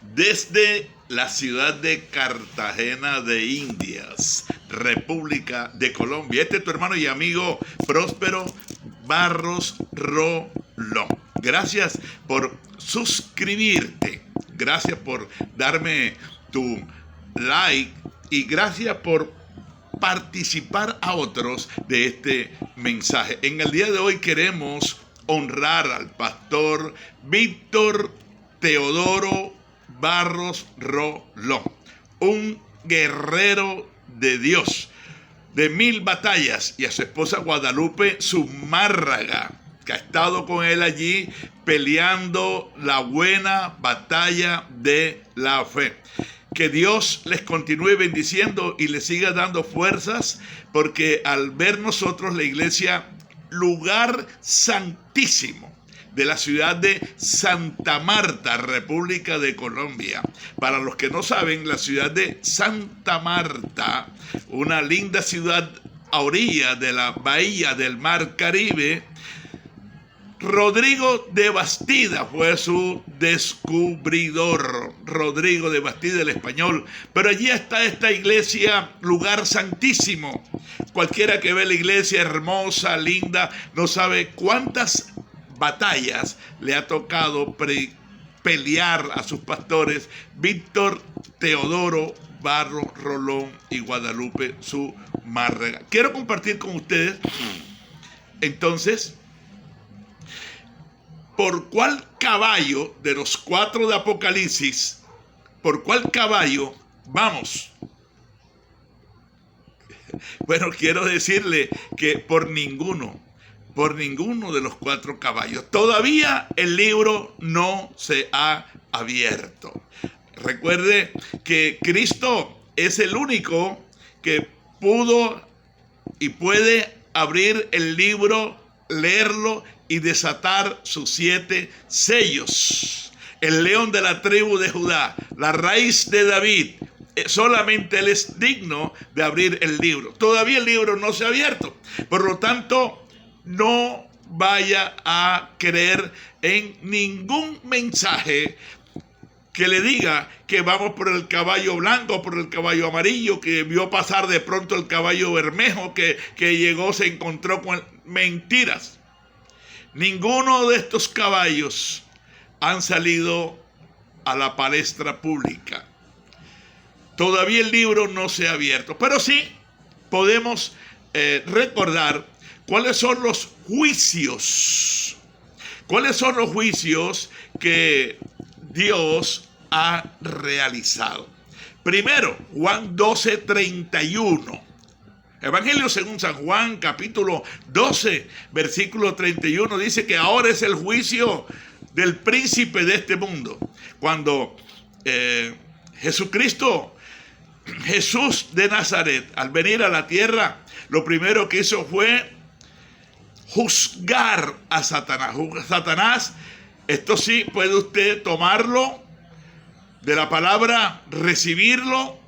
Desde la ciudad de Cartagena de Indias, República de Colombia. Este es tu hermano y amigo Próspero Barros Rolón. Gracias por suscribirte. Gracias por darme tu like y gracias por participar a otros de este mensaje. En el día de hoy queremos honrar al pastor Víctor Teodoro Barros Rolón, un guerrero de Dios de 1000 batallas, y a su esposa Guadalupe Zumárraga, que ha estado con él allí peleando la buena batalla de la fe. Que Dios les continúe bendiciendo y les siga dando fuerzas, porque al ver nosotros la iglesia, lugar santísimo de la ciudad de Santa Marta, República de Colombia. Para los que no saben, la ciudad de Santa Marta, una linda ciudad a orilla de la bahía del Mar Caribe. Rodrigo de Bastida fue su descubridor. Rodrigo de Bastida, el español. Pero allí está esta iglesia, lugar santísimo. Cualquiera que ve la iglesia hermosa, linda, no sabe cuántas batallas le ha tocado pelear a sus pastores Víctor Teodoro Barros Rolón y Guadalupe Zumárraga. Quiero compartir con ustedes entonces por cuál caballo de los 4 de Apocalipsis, por cuál caballo vamos. Bueno, quiero decirle que por ninguno de los 4 caballos. Todavía el libro no se ha abierto. Recuerde que Cristo es el único que pudo y puede abrir el libro, leerlo y desatar sus 7 sellos. El león de la tribu de Judá, la raíz de David, solamente él es digno de abrir el libro. Todavía el libro no se ha abierto. Por lo tanto, no vaya a creer en ningún mensaje que le diga que vamos por el caballo blanco, por el caballo amarillo, que vio pasar de pronto el caballo bermejo, que llegó, se encontró con mentiras. Ninguno de estos caballos han salido a la palestra pública. Todavía el libro no se ha abierto, pero sí podemos recordar cuáles son los juicios. ¿Cuáles son los juicios que Dios ha realizado? Primero, Juan 12:31. Evangelio según San Juan, capítulo 12, versículo 31, dice que ahora es el juicio del príncipe de este mundo. Cuando Jesús de Nazaret, al venir a la tierra, lo primero que hizo fue juzgar a Satanás. Satanás, esto sí, puede usted tomarlo de la palabra, recibirlo,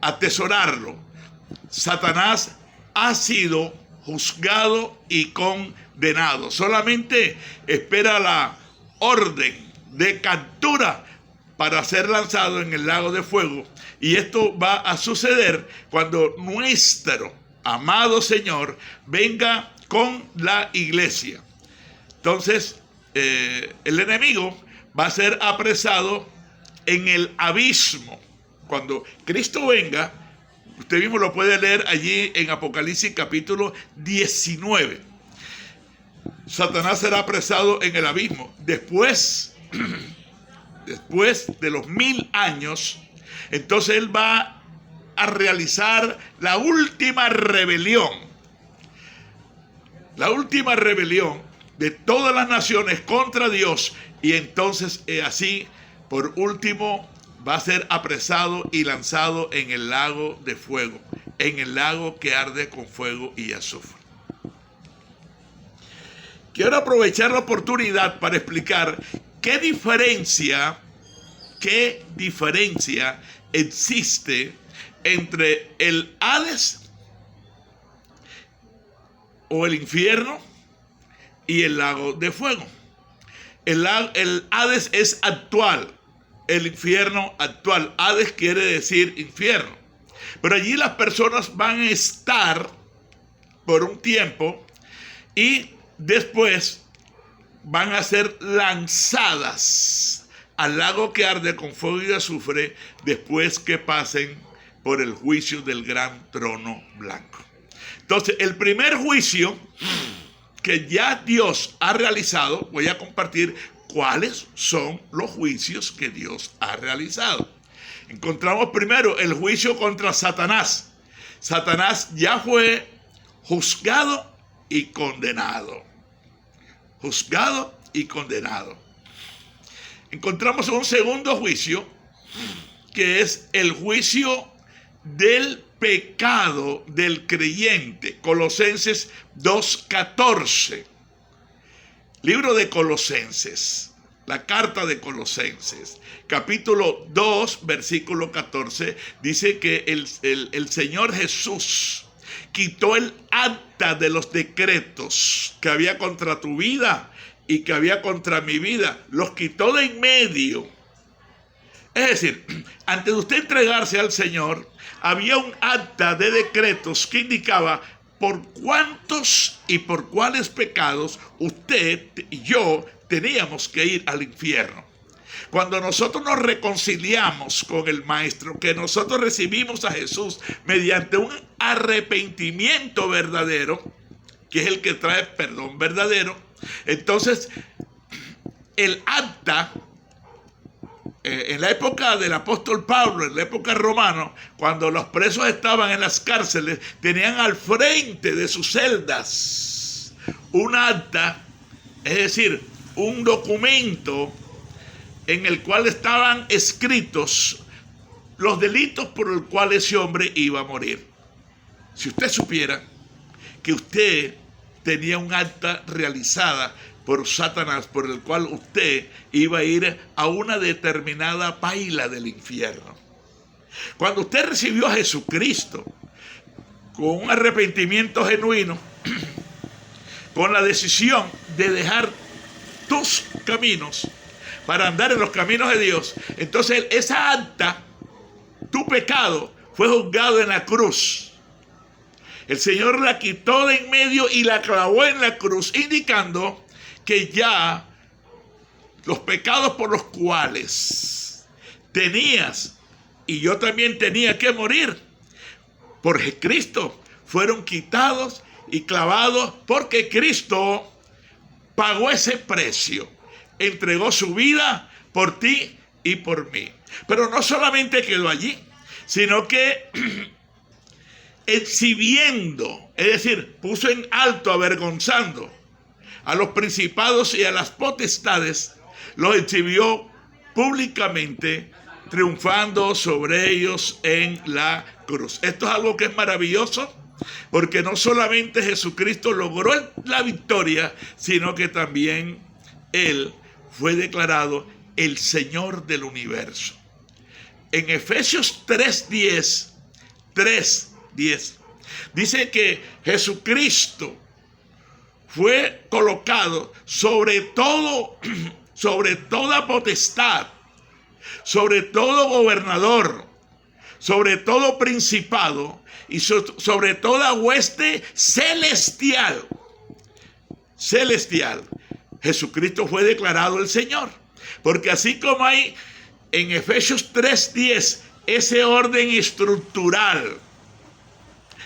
atesorarlo. Satanás ha sido juzgado y condenado. Solamente espera la orden de captura para ser lanzado en el lago de fuego. Y esto va a suceder cuando nuestro amado Señor venga con la iglesia. Entonces, el enemigo va a ser apresado en el abismo. Cuando Cristo venga, usted mismo lo puede leer allí en Apocalipsis capítulo 19. Satanás será apresado en el abismo. Después de los 1000 años, entonces él va a realizar la última rebelión. La última rebelión de todas las naciones contra Dios. Y entonces así, por último, va a ser apresado y lanzado en el lago de fuego, en el lago que arde con fuego y azufre. Quiero aprovechar la oportunidad para explicar qué diferencia existe entre el Hades o el infierno y el lago de fuego. El Hades es actual, el infierno actual. Hades quiere decir infierno. Pero allí las personas van a estar por un tiempo y después van a ser lanzadas al lago que arde con fuego y azufre después que pasen por el juicio del gran trono blanco. Entonces, el primer juicio que ya Dios ha realizado, voy a compartir cuáles son los juicios que Dios ha realizado. Encontramos primero el juicio contra Satanás. Satanás ya fue juzgado y condenado. Juzgado y condenado. Encontramos un segundo juicio, que es el juicio del pecado del creyente. Colosenses 2:14. Libro de Colosenses, la carta de Colosenses, capítulo 2, versículo 14, dice que el Señor Jesús quitó el acta de los decretos que había contra tu vida y que había contra mi vida. Los quitó de en medio. Es decir, antes de usted entregarse al Señor, había un acta de decretos que indicaba por cuántos y por cuáles pecados usted y yo teníamos que ir al infierno. Cuando nosotros nos reconciliamos con el Maestro, que nosotros recibimos a Jesús mediante un arrepentimiento verdadero, que es el que trae perdón verdadero, entonces el acta, en la época del apóstol Pablo, en la época romana, cuando los presos estaban en las cárceles, tenían al frente de sus celdas un acta, es decir, un documento en el cual estaban escritos los delitos por los cuales ese hombre iba a morir. Si usted supiera que usted tenía un acta realizada por Satanás, por el cual usted iba a ir a una determinada paila del infierno. Cuando usted recibió a Jesucristo con un arrepentimiento genuino, con la decisión de dejar tus caminos para andar en los caminos de Dios, entonces esa acta, tu pecado, fue juzgado en la cruz. El Señor la quitó de en medio y la clavó en la cruz, indicando que ya los pecados por los cuales tenías y yo también tenía que morir por Cristo fueron quitados y clavados, porque Cristo pagó ese precio, entregó su vida por ti y por mí. Pero no solamente quedó allí, sino que exhibiendo, es decir, puso en alto, avergonzando a los principados y a las potestades, los exhibió públicamente, triunfando sobre ellos en la cruz. Esto es algo que es maravilloso, porque no solamente Jesucristo logró la victoria, sino que también Él fue declarado el Señor del universo. En Efesios 3:10 dice que Jesucristo fue colocado sobre todo, sobre toda potestad, sobre todo gobernador, sobre todo principado y sobre toda hueste celestial. Jesucristo fue declarado el Señor, porque así como hay en Efesios 3:10 ese orden estructural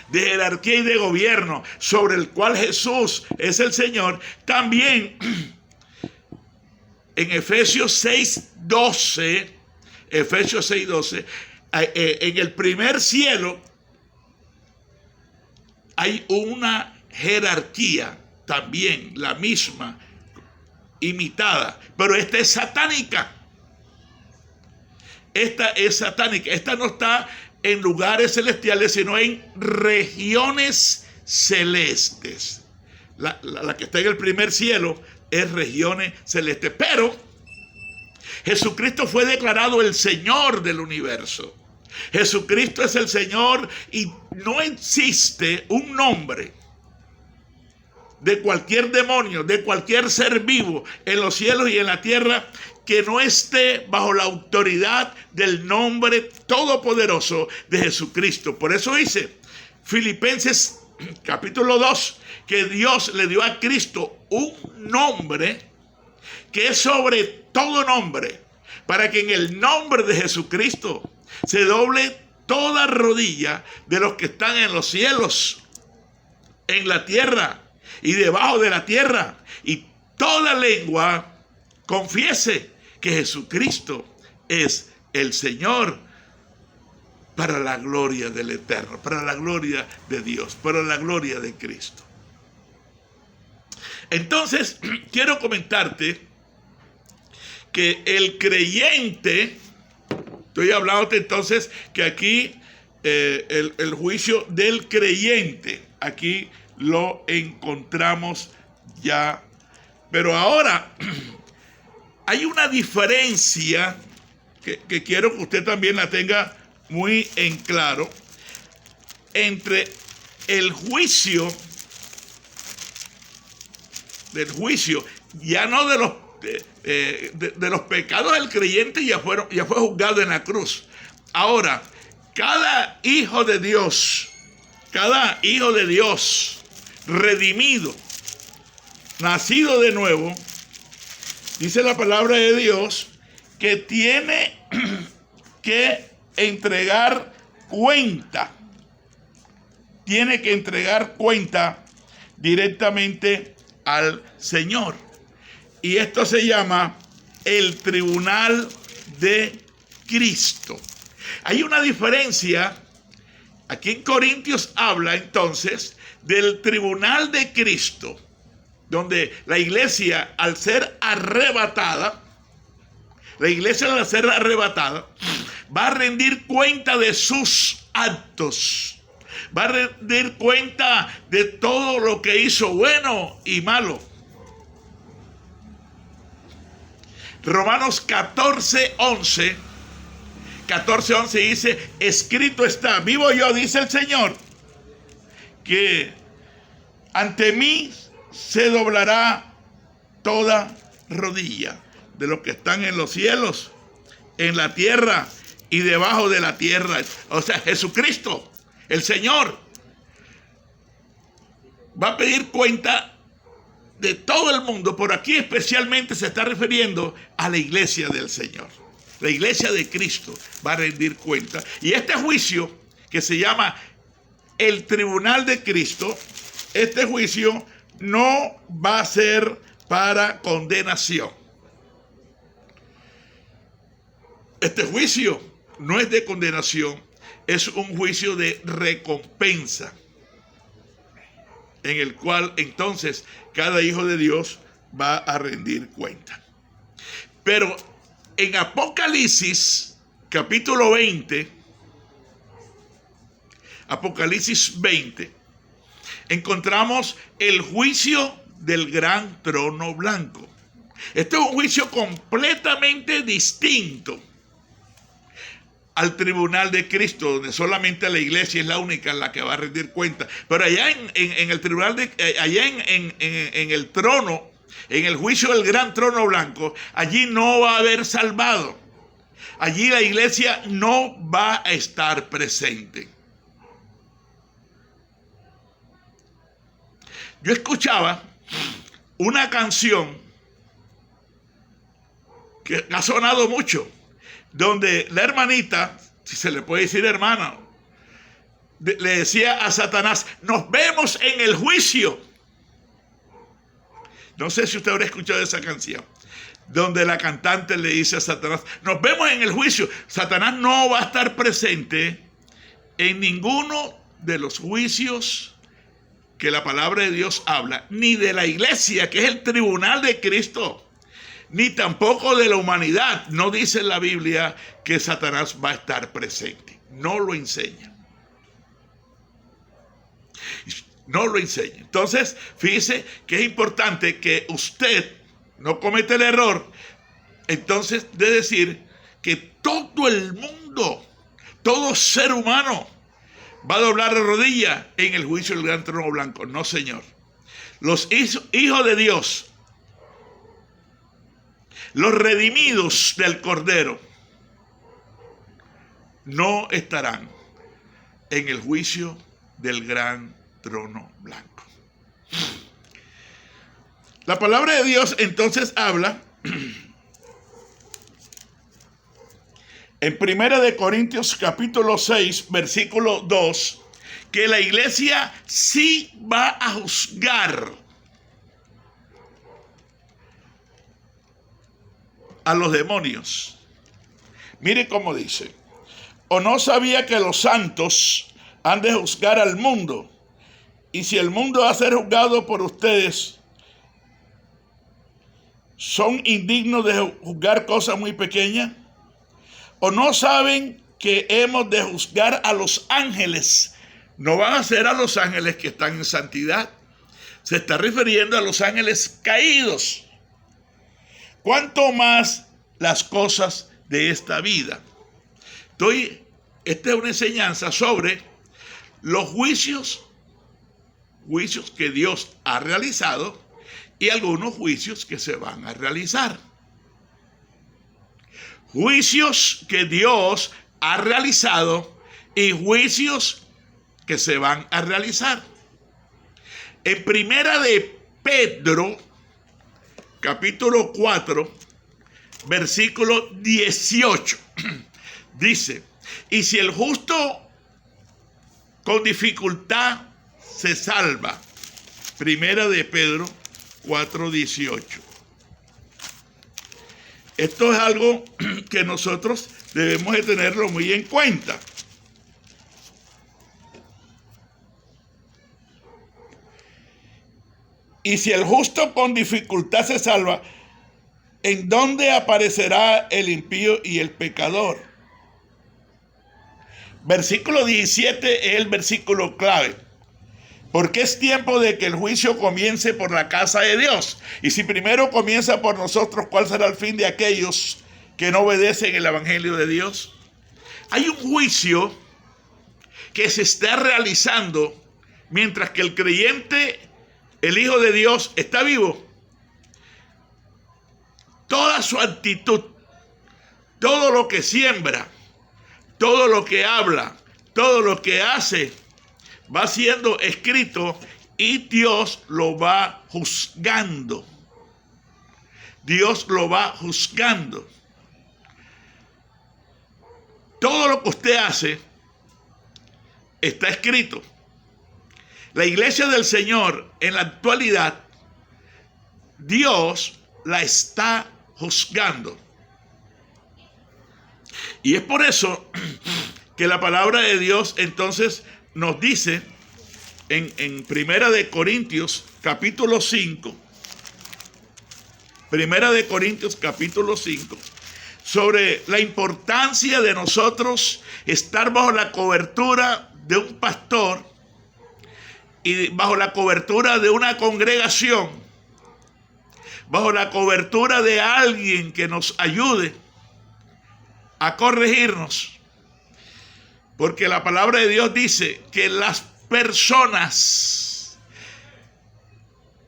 de jerarquía y de gobierno sobre el cual Jesús es el Señor, también en Efesios 6:12, en el primer cielo hay una jerarquía también, la misma, imitada, pero esta es satánica. Esta no está en lugares celestiales, sino en regiones celestes. La que está en el primer cielo es regiones celestes. Pero Jesucristo fue declarado el Señor del universo. Jesucristo es el Señor y no existe un nombre de cualquier demonio, de cualquier ser vivo en los cielos y en la tierra que no esté bajo la autoridad del nombre todopoderoso de Jesucristo. Por eso dice Filipenses capítulo 2, que Dios le dio a Cristo un nombre que es sobre todo nombre, para que en el nombre de Jesucristo se doble toda rodilla de los que están en los cielos, en la tierra y debajo de la tierra, y toda lengua confiese que Jesucristo es el Señor, para la gloria del Eterno, para la gloria de Dios, para la gloria de Cristo. Entonces, quiero comentarte que el creyente, estoy hablando entonces que aquí el juicio del creyente, aquí lo encontramos ya. Pero ahora hay una diferencia que quiero que usted también la tenga muy en claro entre el juicio ya no de los pecados del creyente, ya fue juzgado en la cruz. Ahora, cada hijo de Dios redimido, nacido de nuevo, dice la palabra de Dios que tiene que entregar cuenta. Tiene que entregar cuenta directamente al Señor. Y esto se llama el tribunal de Cristo. Hay una diferencia. Aquí en Corintios habla entonces del tribunal de Cristo, donde la iglesia al ser arrebatada, va a rendir cuenta de sus actos. Va a rendir cuenta de todo lo que hizo, bueno y malo. Romanos 14:11 dice: escrito está, vivo yo, dice el Señor, que ante mí se doblará toda rodilla de los que están en los cielos, en la tierra y debajo de la tierra. O sea, Jesucristo, el Señor, va a pedir cuenta de todo el mundo. Por aquí especialmente se está refiriendo a la iglesia del Señor. La iglesia de Cristo va a rendir cuenta. Y este juicio, que se llama el tribunal de Cristo, este juicio no va a ser para condenación. Este juicio no es de condenación, es un juicio de recompensa, en el cual entonces cada hijo de Dios va a rendir cuenta. Pero en Apocalipsis capítulo 20, Apocalipsis 20, encontramos el juicio del gran trono blanco. Este es un juicio completamente distinto al tribunal de Cristo, donde solamente la iglesia es la única en la que va a rendir cuenta. Pero allá en el tribunal allá en el trono, en el juicio del gran trono blanco, allí no va a haber salvado. Allí la iglesia no va a estar presente. Yo escuchaba una canción que ha sonado mucho, donde la hermanita, si se le puede decir hermana, le decía a Satanás: nos vemos en el juicio. No sé si usted habrá escuchado esa canción, donde la cantante le dice a Satanás: nos vemos en el juicio. Satanás no va a estar presente en ninguno de los juicios que la palabra de Dios habla, ni de la iglesia, que es el tribunal de Cristo, ni tampoco de la humanidad. No dice en la Biblia que Satanás va a estar presente. No lo enseña. No lo enseña. Entonces, fíjese que es importante que usted no cometa el error, entonces, de decir que todo el mundo, todo ser humano, va a doblar la rodilla en el juicio del gran trono blanco. No, señor. Los hijos de Dios, Los redimidos del Cordero no estarán en el juicio del gran trono blanco. La palabra de Dios entonces habla en 1 Corintios capítulo 6, versículo 2, que la iglesia sí va a juzgar a los demonios. Mire cómo dice: ¿o no sabía que los santos han de juzgar al mundo? Y si el mundo ha de ser juzgado por ustedes, ¿son indignos de juzgar cosas muy pequeñas? ¿O no saben que hemos de juzgar a los ángeles? No van a ser a los ángeles que están en santidad. Se está refiriendo a los ángeles caídos. ¿Cuánto más las cosas de esta vida? Esta es una enseñanza sobre los juicios que Dios ha realizado y algunos juicios que se van a realizar. Juicios que Dios ha realizado y juicios que se van a realizar. En 1 de Pedro, capítulo 4, versículo 18, dice: y si el justo con dificultad se salva. 1 de Pedro 4, 18. Esto es algo que nosotros debemos de tenerlo muy en cuenta. Y si el justo con dificultad se salva, ¿en dónde aparecerá el impío y el pecador? Versículo 17 es el versículo clave. Porque es tiempo de que el juicio comience por la casa de Dios. Y si primero comienza por nosotros, ¿cuál será el fin de aquellos que no obedecen el evangelio de Dios? Hay un juicio que se está realizando mientras que el creyente, el Hijo de Dios, está vivo. Toda su actitud, todo lo que siembra, todo lo que habla, todo lo que hace, va siendo escrito y Dios lo va juzgando. Dios lo va juzgando. Todo lo que usted hace está escrito. La iglesia del Señor en la actualidad, Dios la está juzgando. Y es por eso que la palabra de Dios entonces nos dice en 1 de Corintios capítulo 5, 1 de Corintios capítulo 5, sobre la importancia de nosotros estar bajo la cobertura de un pastor y bajo la cobertura de una congregación, bajo la cobertura de alguien que nos ayude a corregirnos. Porque la palabra de Dios dice que las personas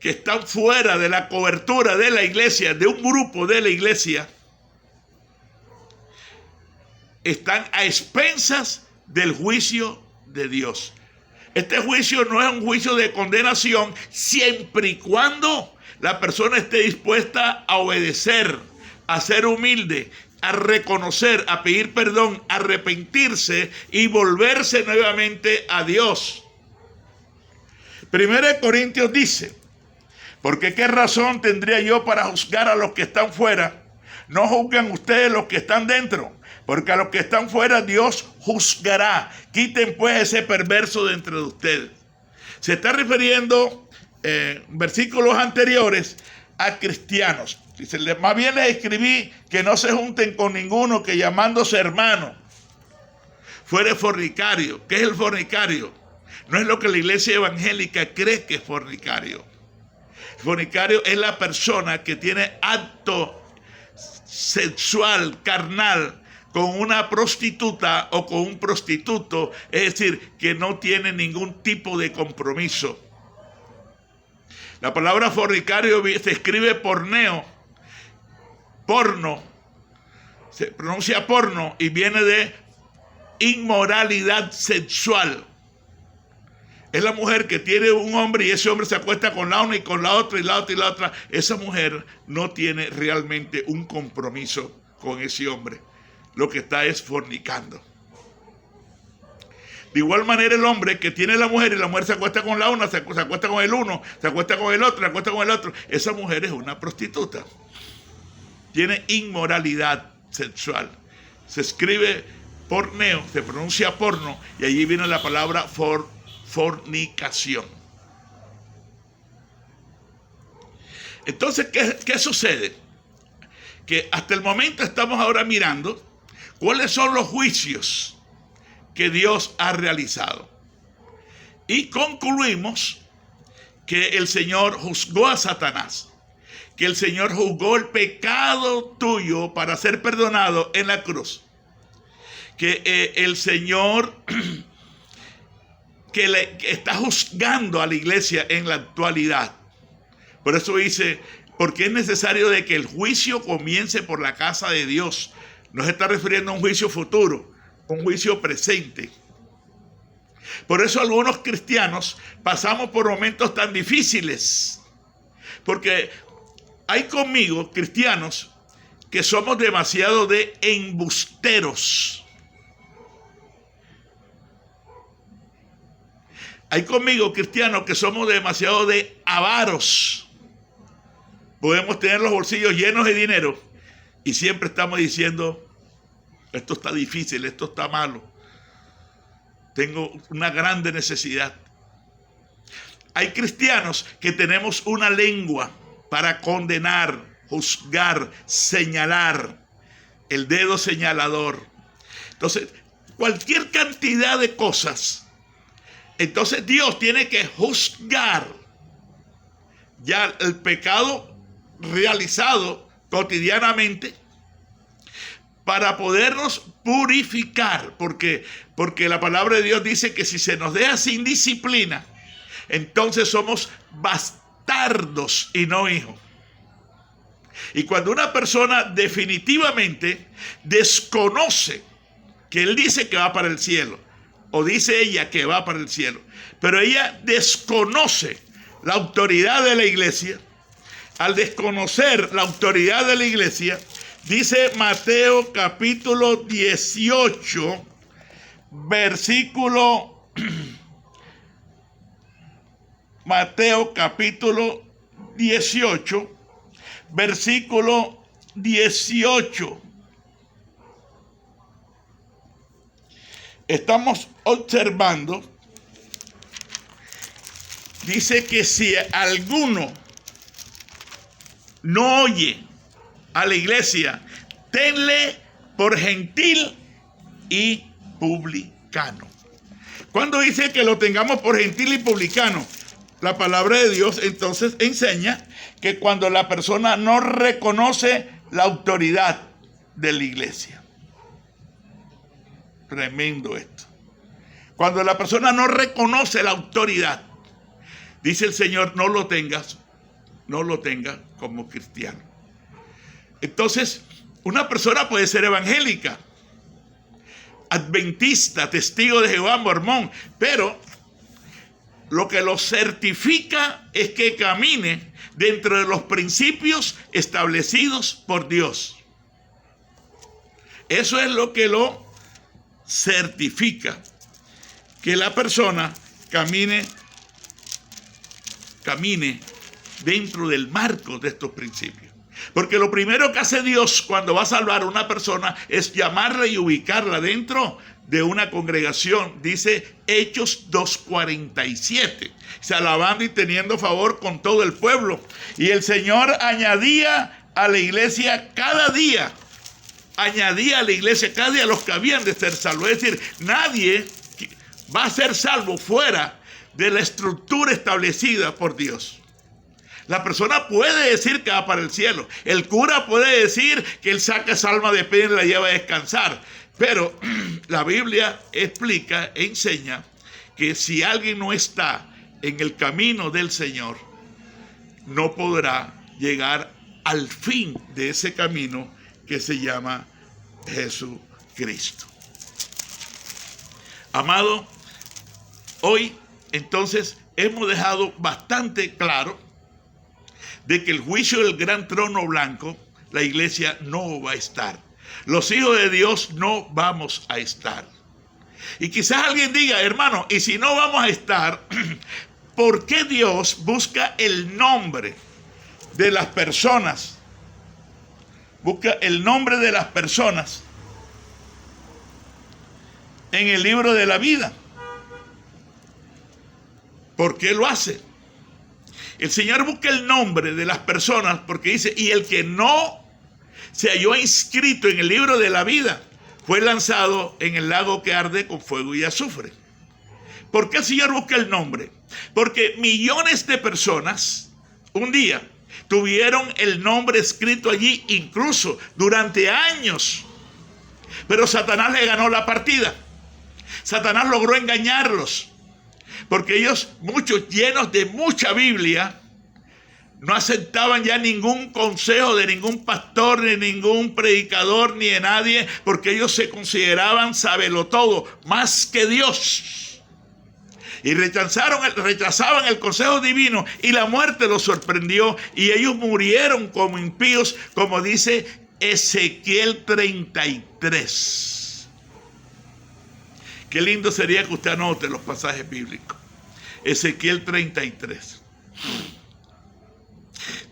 que están fuera de la cobertura de la iglesia, de un grupo de la iglesia, están a expensas del juicio de Dios. Este juicio no es un juicio de condenación siempre y cuando la persona esté dispuesta a obedecer, a ser humilde, a reconocer, a pedir perdón, a arrepentirse y volverse nuevamente a Dios. 1 Corintios dice: porque qué razón tendría yo para juzgar a los que están fuera. No juzgan ustedes los que están dentro, porque a los que están fuera Dios juzgará. Quiten pues ese perverso de entre ustedes. Se está refiriendo versículos anteriores a cristianos. Dice: más bien les escribí que no se junten con ninguno que llamándose hermano fuere fornicario. ¿Qué es el fornicario? No es lo que la iglesia evangélica cree que es fornicario. El fornicario es la persona que tiene acto sexual, carnal, con una prostituta o con un prostituto, es decir, que no tiene ningún tipo de compromiso. La palabra fornicario se escribe porneo porno, se pronuncia porno y viene de inmoralidad sexual. Es la mujer que tiene un hombre y ese hombre se acuesta con la una y con la otra y la otra y la otra. Esa mujer no tiene realmente un compromiso con ese hombre. Lo que está es fornicando. De igual manera el hombre que tiene la mujer y la mujer se acuesta con la una, se acuesta con el uno, se acuesta con el otro, se acuesta con el otro. Esa mujer es una prostituta. Tiene inmoralidad sexual. Se escribe porneo, se pronuncia porno y allí viene la palabra fornicación. Entonces, ¿qué sucede? Que hasta el momento estamos ahora mirando cuáles son los juicios que Dios ha realizado. Y concluimos que el Señor juzgó a Satanás, que el Señor juzgó el pecado tuyo para ser perdonado en la cruz, que el Señor que está juzgando a la iglesia en la actualidad. Por eso dice, porque es necesario de que el juicio comience por la casa de Dios. No se está refiriendo a un juicio futuro, un juicio presente. Por eso algunos cristianos pasamos por momentos tan difíciles, porque hay conmigo cristianos que somos demasiado de embusteros. Hay conmigo cristianos que somos demasiado de avaros. Podemos tener los bolsillos llenos de dinero y siempre estamos diciendo, esto está difícil, esto está malo. Tengo una grande necesidad. Hay cristianos que tenemos una lengua para condenar, juzgar, señalar, el dedo señalador. Entonces, cualquier cantidad de cosas. Entonces Dios tiene que juzgar ya el pecado realizado cotidianamente para podernos purificar, porque la palabra de Dios dice que si se nos deja sin disciplina, entonces somos bastardos y no hijos. Y cuando una persona definitivamente desconoce que él dice que va para el cielo, o dice ella que va para el cielo, pero ella desconoce la autoridad de la iglesia, al desconocer la autoridad de la iglesia, dice Mateo capítulo 18, versículo, Mateo capítulo 18, versículo 18. Estamos observando, dice que si alguno no oye a la iglesia, tenle por gentil y publicano. Cuando dice que lo tengamos por gentil y publicano, la palabra de Dios entonces enseña que cuando la persona no reconoce la autoridad de la iglesia. Tremendo esto. Cuando la persona no reconoce la autoridad, dice el Señor, no lo tengas como cristiano. Entonces, una persona puede ser evangélica, adventista, testigo de Jehová, mormón, pero lo que lo certifica es que camine dentro de los principios establecidos por Dios. Eso es lo que lo certifica, que la persona camine dentro del marco de estos principios. Porque lo primero que hace Dios cuando va a salvar a una persona es llamarla y ubicarla dentro de una congregación. Dice Hechos 2:47. Se alabando y teniendo favor con todo el pueblo. Y el Señor añadía a la iglesia cada día. Añadía a la iglesia cada día los que habían de ser salvos. Es decir, nadie va a ser salvo fuera de la estructura establecida por Dios. La persona puede decir que va para el cielo. El cura puede decir que él saca esa alma de pena y la lleva a descansar. Pero la Biblia explica, enseña que si alguien no está en el camino del Señor, no podrá llegar al fin de ese camino que se llama Jesucristo. Amado, hoy entonces hemos dejado bastante claro de que el juicio del gran trono blanco, la iglesia no va a estar. Los hijos de Dios no vamos a estar. Y quizás alguien diga, hermano, y si no vamos a estar, ¿por qué Dios busca el nombre de las personas? Busca el nombre de las personas en el libro de la vida. ¿Por qué lo hace? El Señor busca el nombre de las personas porque dice, y el que no se halló inscrito en el libro de la vida fue lanzado en el lago que arde con fuego y azufre. ¿Por qué el Señor busca el nombre? Porque millones de personas un día tuvieron el nombre escrito allí, incluso durante años. Pero Satanás le ganó la partida. Satanás logró engañarlos. Porque ellos, muchos llenos de mucha Biblia, no aceptaban ya ningún consejo de ningún pastor, ni ningún predicador, ni de nadie, porque ellos se consideraban sabelotodo, más que Dios. Y rechazaban el consejo divino, y la muerte los sorprendió, y ellos murieron como impíos, como dice Ezequiel 33. Qué lindo sería que usted anote los pasajes bíblicos. Ezequiel 33.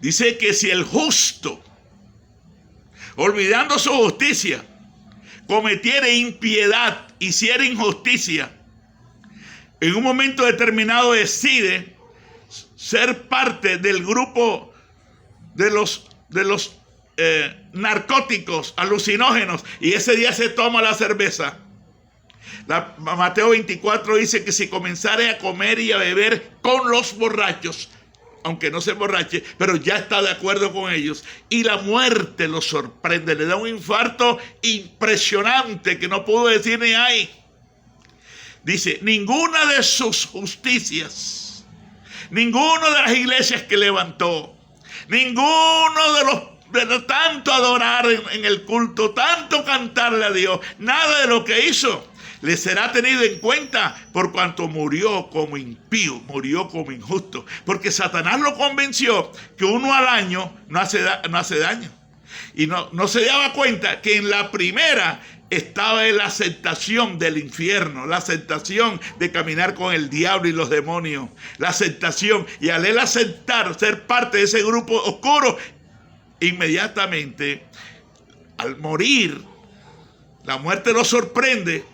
Dice que si el justo, olvidando su justicia, cometiera impiedad, hiciera injusticia, en un momento determinado decide ser parte del grupo de los narcóticos alucinógenos, y ese día se toma la cerveza. Mateo 24 dice que si comenzare a comer y a beber con los borrachos, aunque no se emborrache, pero ya está de acuerdo con ellos, y la muerte lo sorprende, le da un infarto impresionante que no pudo decir ni ay. Dice, ninguna de sus justicias, ninguna de las iglesias que levantó, ninguno de tanto adorar en el culto, tanto cantarle a Dios, nada de lo que hizo le será tenido en cuenta, por cuanto murió como impío, murió como injusto. Porque Satanás lo convenció que uno al año no hace daño. Y no se daba cuenta que en la primera estaba en la aceptación del infierno, la aceptación de caminar con el diablo y los demonios, la aceptación. Y al él aceptar ser parte de ese grupo oscuro, inmediatamente, al morir, la muerte lo sorprende,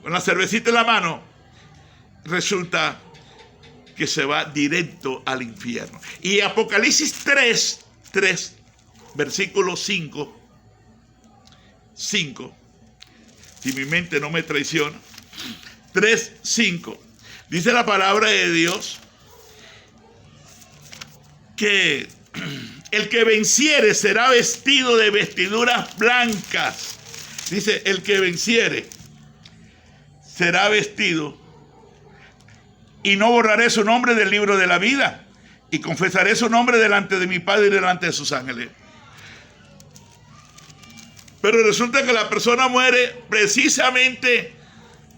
con la cervecita en la mano, resulta que se va directo al infierno. Y Apocalipsis 3, versículo 5, si mi mente no me traiciona, 3:5, dice la palabra de Dios que el que venciere será vestido de vestiduras blancas. Dice, el que venciere será vestido, y no borraré su nombre del libro de la vida, y confesaré su nombre delante de mi Padre y delante de sus ángeles. Pero resulta que la persona muere precisamente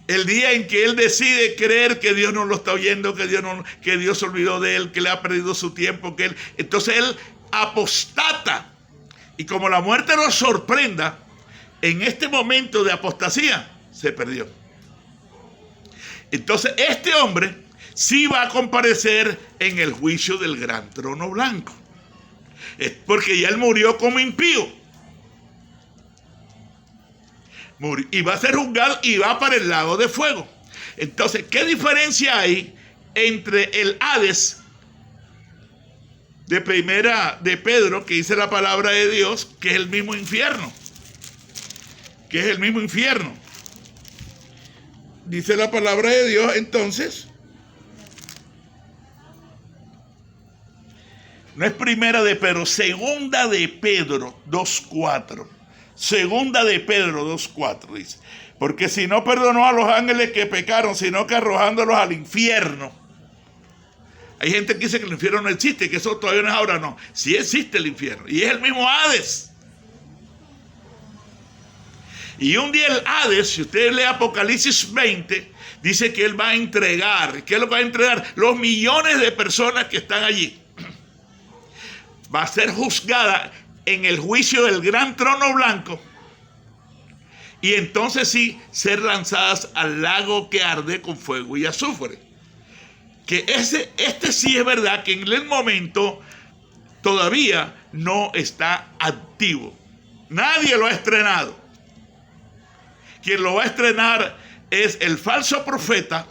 el día en que él decide creer que Dios no lo está oyendo, que Dios se olvidó de él, que le ha perdido su tiempo, entonces él apostata. Y como la muerte nos sorprenda, en este momento de apostasía se perdió. Entonces este hombre sí va a comparecer en el juicio del gran trono blanco. Es porque ya él murió como impío. Y va a ser juzgado y va para el lago de fuego. Entonces, ¿qué diferencia hay entre el Hades de primera de Pedro, que dice la palabra de Dios, que es el mismo infierno? Que es el mismo infierno. Dice la palabra de Dios, entonces, no es primera de Pedro, segunda de Pedro 2:4. Segunda de Pedro 2:4 dice, porque si no perdonó a los ángeles que pecaron, sino que arrojándolos al infierno. Hay gente que dice que el infierno no existe, que eso todavía no es ahora. No, sí existe el infierno. Y es el mismo Hades. Y un día el Hades, si usted lee Apocalipsis 20, dice que él va a entregar. ¿Qué es lo que va a entregar? Los millones de personas que están allí. Va a ser juzgada en el juicio del gran trono blanco. Y entonces sí, ser lanzadas al lago que arde con fuego y azufre. Que este sí es verdad que en el momento todavía no está activo. Nadie lo ha estrenado. Quien lo va a estrenar es el falso profeta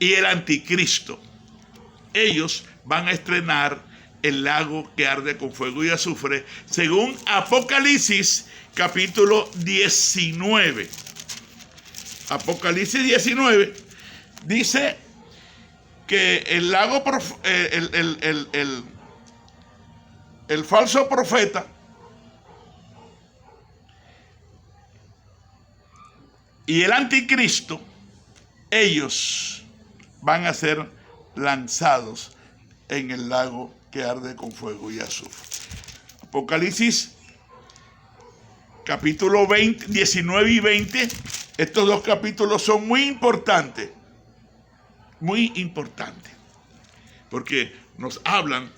y el anticristo. Ellos van a estrenar el lago que arde con fuego y azufre, según Apocalipsis capítulo 19. Apocalipsis 19 dice que el lago, el falso profeta y el anticristo, ellos van a ser lanzados en el lago que arde con fuego y azufre. Apocalipsis capítulo 20, 19 y 20, estos dos capítulos son muy importantes, porque nos hablan